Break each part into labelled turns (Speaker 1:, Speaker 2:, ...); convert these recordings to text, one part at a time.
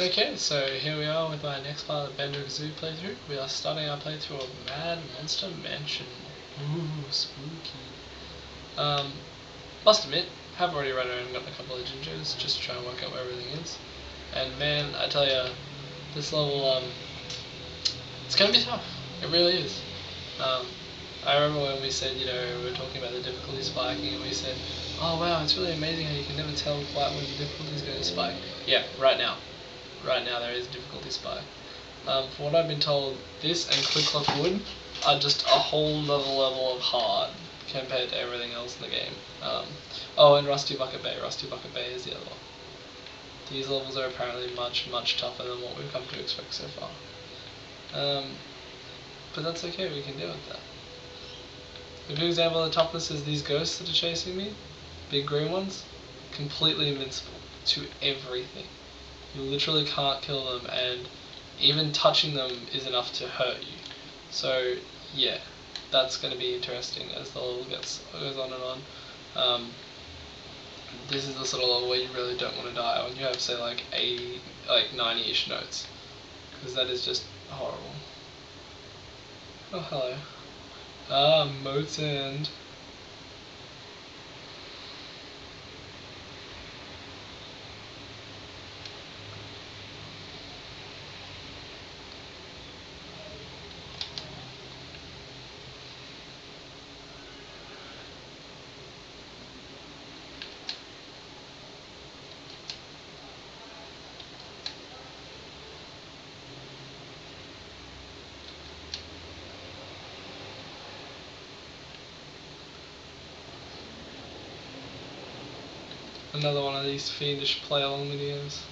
Speaker 1: Okay, so here we are with my next part of the Banjo Kazooie playthrough. We are starting our playthrough of Mad Monster Mansion. Ooh, spooky. Must admit, have already run around and gotten a couple of gingers just to try and work out where everything is. And man, I tell ya, this level, it's gonna be tough. It really is. I remember when we said, we were talking about the difficulty spiking, and we said, oh wow, it's really amazing how you can never tell quite when the difficulty is going to spike. Yeah, right now. Right now there is a difficulty spike. For what I've been told, this and Click Clock Wood are just a whole nother level of hard compared to everything else in the game. Oh, and Rusty Bucket Bay. Rusty Bucket Bay is the other one. These levels are apparently much, much tougher than what we've come to expect so far. But that's okay, we can deal with that. A good example of the toughness is these ghosts that are chasing me, big green ones, completely invincible to everything. You literally can't kill them, and even touching them is enough to hurt you. So yeah, that's going to be interesting as the level goes on and on. This is the sort of level where you really don't want to die when you have, say, like 90-ish notes, because that is just horrible. Oh, hello. Ah, moats end. Another one of these fiendish play-along videos.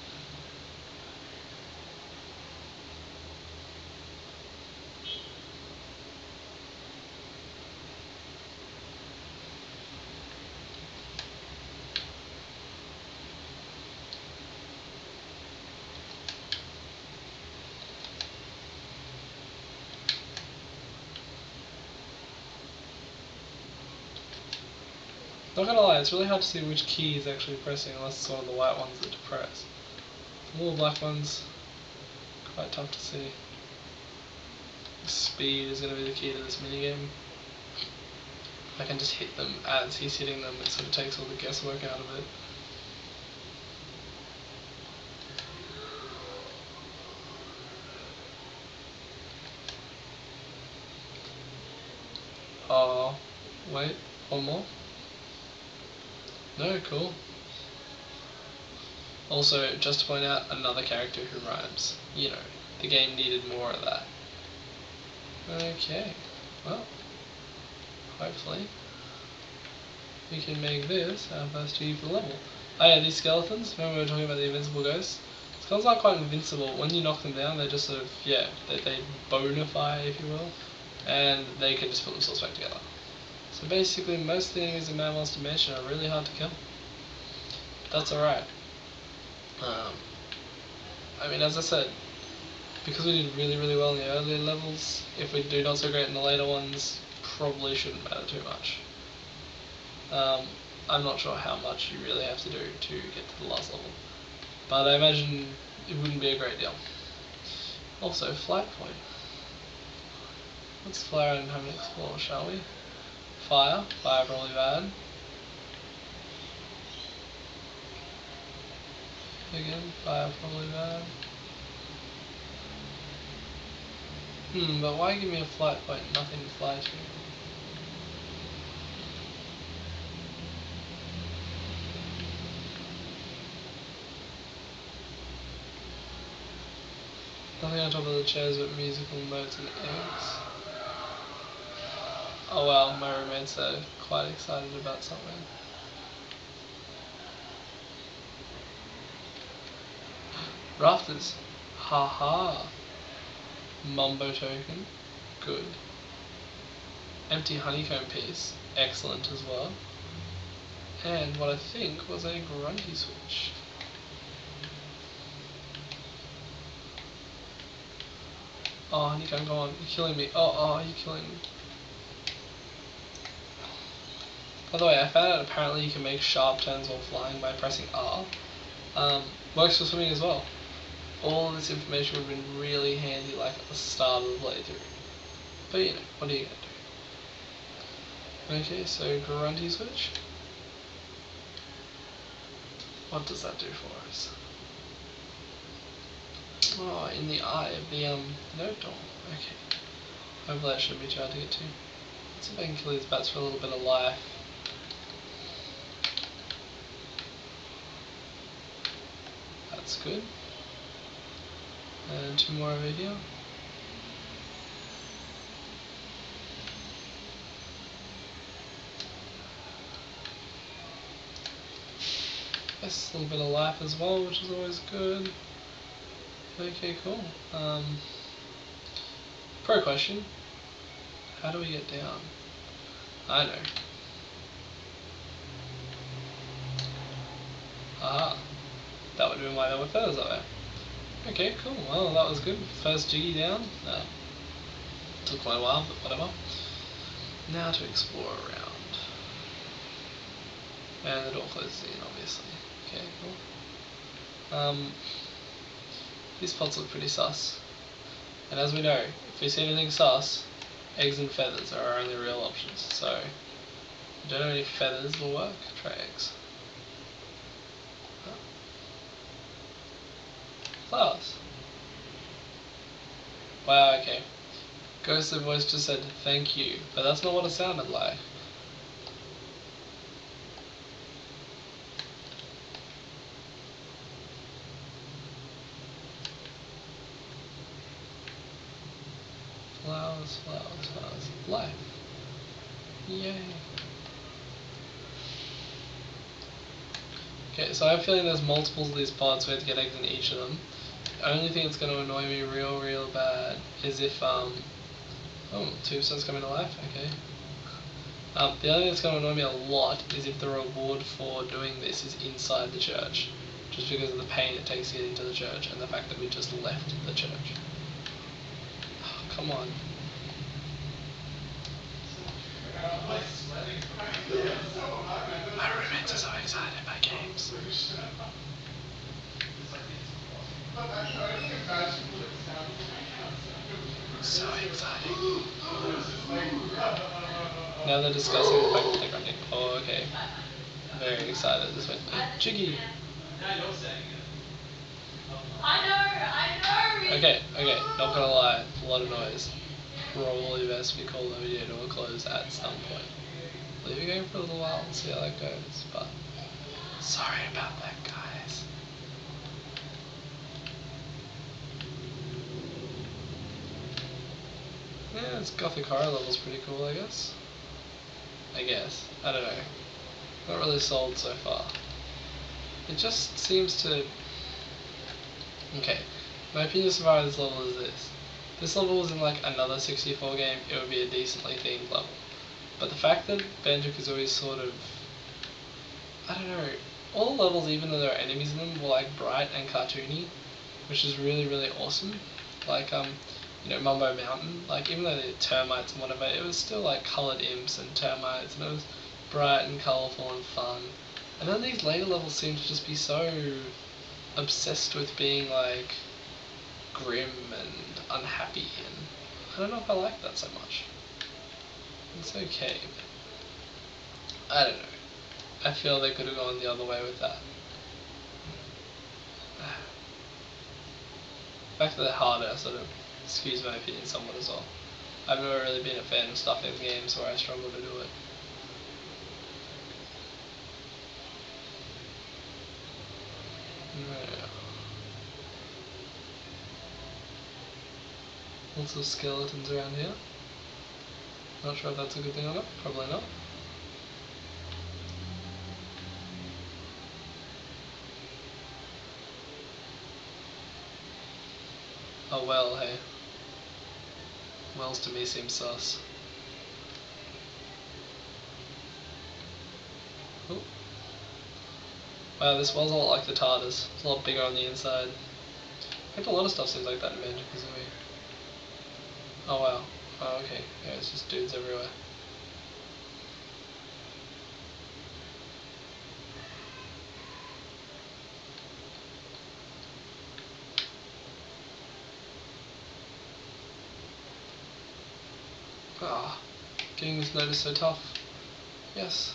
Speaker 1: Not gonna lie, it's really hard to see which key is actually pressing unless it's one of the white ones that depress. The little black ones, quite tough to see. Speed is going to be the key to this minigame. If I can just hit them as he's hitting them, it sort of takes all the guesswork out of it. Oh, wait, one more? No, cool. Also, just to point out, another character who rhymes. The game needed more of that. Okay, well, hopefully we can make this our first key for the level. Oh yeah, these skeletons, remember we were talking about the invincible ghosts? Skeletons aren't quite invincible. When you knock them down, they just sort of, they bonify, if you will, and they can just put themselves back together. So basically, most of the enemies in Mad Monster Mansion are really hard to kill. That's alright. I mean, as I said, because we did really, really well in the earlier levels, if we do not so great in the later ones, probably shouldn't matter too much. I'm not sure how much you really have to do to get to the last level, but I imagine it wouldn't be a great deal. Also, flight point. Let's fly around and have an explore, shall we? Fire. Fire probably bad. Again, fire probably bad. But why give me a flight point? Nothing to fly to. Nothing on top of the chairs but musical notes and eggs. Oh wow, my roommates are quite excited about something. Rafters. Haha. Mumbo token. Good. Empty honeycomb piece. Excellent as well. And what I think was a grunty switch. Oh, honeycomb, come on. You're killing me. Oh, you're killing me. By the way, I found out apparently you can make sharp turns while flying by pressing R. Works for swimming as well. all of this information would have been really handy like at the start of the playthrough. But you know, what are you gonna do? Okay, so grunty switch. What does that do for us? Oh, in the eye of the note door. Okay. Hopefully that shouldn't be too hard to get to. Let's see if I can kill these bats for a little bit of life. That's good. And 2 more over here. Yes, a little bit of life as well, which is always good. Okay, cool. Pro question. How do we get down? I know. Aha. That would have been why there were feathers up there. Okay, cool. Well, that was good. First jiggy down. Took quite a while, but whatever. Now to explore around. And the door closes in, obviously. Okay, cool. These pots look pretty sus. And as we know, if we see anything sus, eggs and feathers are our only real options. So, I don't know if feathers will work. Try eggs. Flowers. Wow, okay. Ghostly voice just said thank you, but that's not what it sounded like. Flowers, flowers, flowers. Life. Yay. Okay, so I have a feeling there's multiples of these pods, we have to get eggs in each of them. The only thing that's going to annoy me real bad is if, oh, 2% coming to life, okay. The only thing that's going to annoy me a lot is if the reward for doing this is inside the church. Just because of the pain it takes to get into the church and the fact that we just left the church. Oh, come on. My roommates are so excited by games. So exciting. Now they're discussing the fact that they're grunting. Oh, okay. Very excited this way. Jiggy!
Speaker 2: Now you're saying it.
Speaker 3: I know.
Speaker 1: Okay, not gonna lie, it's a lot of noise. Probably best we call the video to a close at some point. Leave it going for a little while and see how that goes, but sorry about that, guys. Yeah, this gothic horror level's pretty cool, I guess. I don't know. Not really sold so far. It just seems to... Okay, my opinion so far of this level is this. If this level was in like another 64 game, it would be a decently themed level. But the fact that Banjo Kazooie is sort of... I don't know, all the levels, even though there are enemies in them, were like bright and cartoony, which is really awesome. Like, Mumbo Mountain, like, even though they're termites and whatever, it was still like coloured imps and termites, and it was bright and colourful and fun. And then these later levels seem to just be so obsessed with being like grim and unhappy, and I don't know if I like that so much. It's okay. I don't know. I feel they could have gone the other way with that. The fact that they're harder sort of skews my opinion somewhat as well. I've never really been a fan of stuff in games where I struggle to do it. Yeah. Lots of skeletons around here. Not sure if that's a good thing or not. Probably not. Oh well, hey. Wells to me seem sus. Ooh. Wow, this well's a lot like the TARDIS. It's a lot bigger on the inside. I think a lot of stuff seems like that in Banjo Kazooie. Oh wow. Oh okay. Yeah, it's just dudes everywhere. Getting this note is so tough. Yes.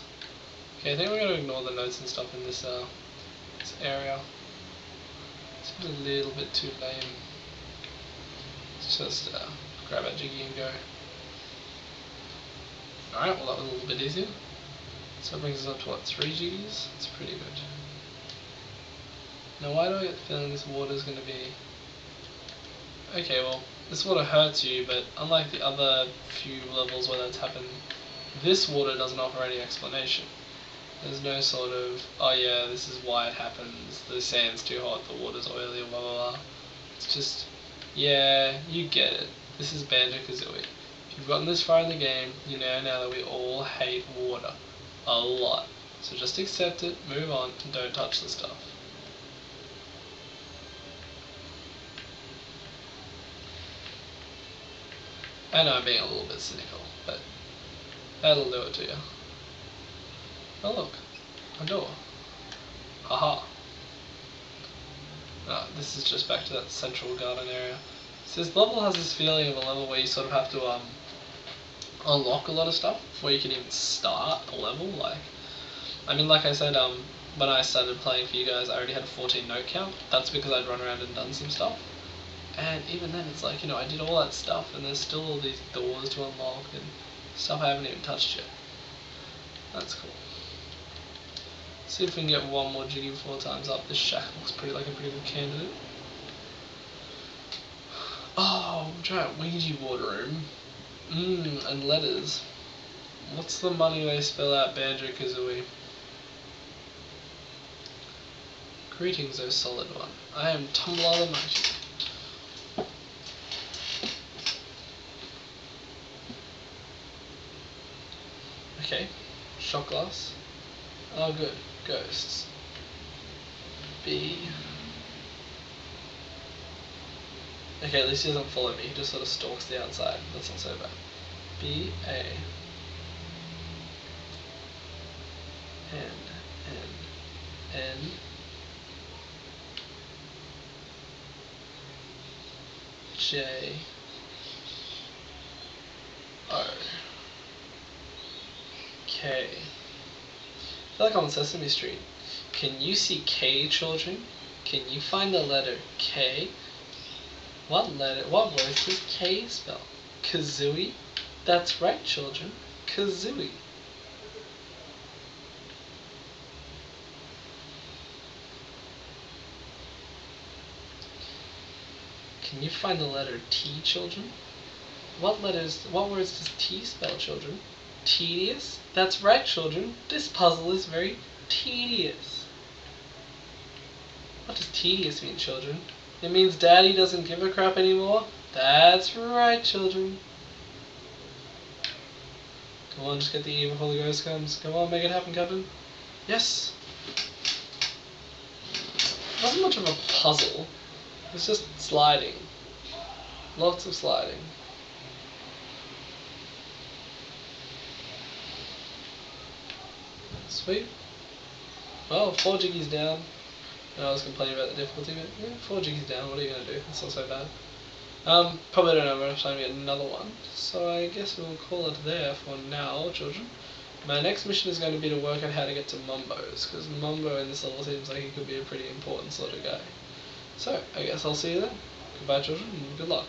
Speaker 1: Okay, I think we're going to ignore the notes and stuff in this area. It's a little bit too lame. Let's just grab our Jiggy and go. Alright, well that was a little bit easier. So it brings us up to what, 3 G's? It's pretty good. Now why do I get the feeling this water is going to be... Okay, well, this water hurts you, but unlike the other few levels where that's happened, this water doesn't offer any explanation. There's no sort of, oh yeah, this is why it happens, the sand's too hot, the water's oily, blah blah blah. It's just, yeah, you get it. This is Banjo Kazooie. If you've gotten this far in the game, you know now that we all hate water. A lot. So just accept it, move on, and don't touch the stuff. I know I'm being a little bit cynical, but that'll do it to you. Oh look, a door. Haha. This is just back to that central garden area. So this level has this feeling of a level where you sort of have to unlock a lot of stuff before you can even start a level. Like I said, when I started playing for you guys, I already had a 14 note count. That's because I'd run around and done some stuff. And even then, it's like, I did all that stuff, and there's still all these doors to unlock and stuff I haven't even touched yet. That's cool. See if we can get one more Jiggy before time's up. This shack looks like a pretty good candidate. Oh, giant Ouija board room. And letters. What's the money way spell out Banjo Kazooie? Greetings, O solid one. I am Tumblr the Monkey. Okay, shot glass. Oh good, ghosts. B. Okay, at least he doesn't follow me, he just sort of stalks the outside. That's not so bad. B, A. N. J. O. K. I feel like I'm on Sesame Street. Can you see K, children? Can you find the letter K? What word does K spell? Kazooie? That's right, children. Kazooie. Can you find the letter T, children? What words does T spell, children? Tedious? That's right, children. This puzzle is very tedious. What does tedious mean, children? It means Daddy doesn't give a crap anymore? That's right, children. Come on, just get the E before the ghost comes. Come on, make it happen, Captain. Yes! It wasn't much of a puzzle. It's just sliding. Lots of sliding. Sweet. Well, 4 Jiggies down. I was complaining about the difficulty, but yeah, 4 Jiggies down, what are you going to do? It's not so bad. Probably don't have enough time to get another one, so I guess we'll call it there for now, children. My next mission is going to be to work out how to get to Mumbo's, because Mumbo in this level seems like he could be a pretty important sort of guy. So, I guess I'll see you then. Goodbye, children, and good luck.